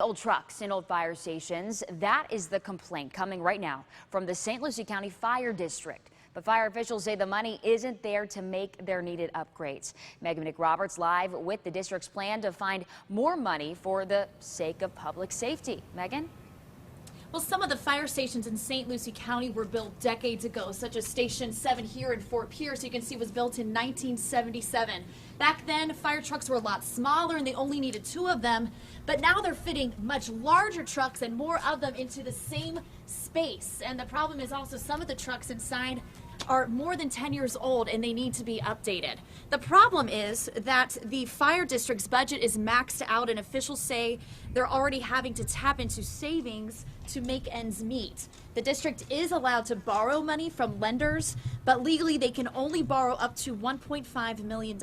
old trucks in old fire stations. That is the complaint coming right now from the St. Lucie County Fire District. But fire officials say the money isn't there to make their needed upgrades. Megan McRoberts live with the district's plan to find more money for the sake of public safety. Megan? Well, some of the fire stations in St. Lucie County were built decades ago, such as Station 7 here in Fort Pierce, you can see was built in 1977. Back then, fire trucks were a lot smaller and they only needed 2 of them, but now they're fitting much larger trucks and more of them into the same space. And the problem is also some of the trucks inside are more than 10 years old and they need to be updated. The problem is that the fire district's budget is maxed out and officials say they're already having to tap into savings to make ends meet. The district is allowed to borrow money from lenders, but legally they can only borrow up to $1.5 million.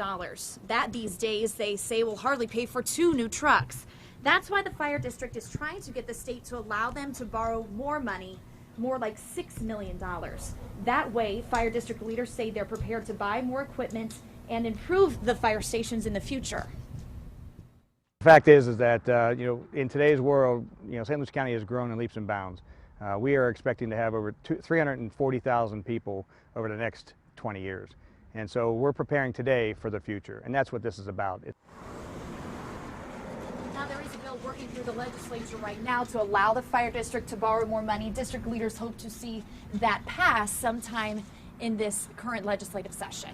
That these days they say will hardly pay for 2 new trucks. That's why the fire district is trying to get the state to allow them to borrow more money, more like $6 million. That way, fire district leaders say they're prepared to buy more equipment and improve the fire stations in the future. The fact is that in today's world, St. Lucie County has grown in leaps and bounds. We are expecting to have over 340,000 people over the next 20 years. And so we're preparing today for the future, and that's what this is about. Now there is a bill working through the legislature right now to allow the fire district to borrow more money. District leaders hope to see that pass sometime in this current legislative session.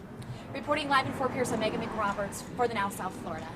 Reporting live in Fort Pierce, I'm Megan McRoberts for the Now South Florida.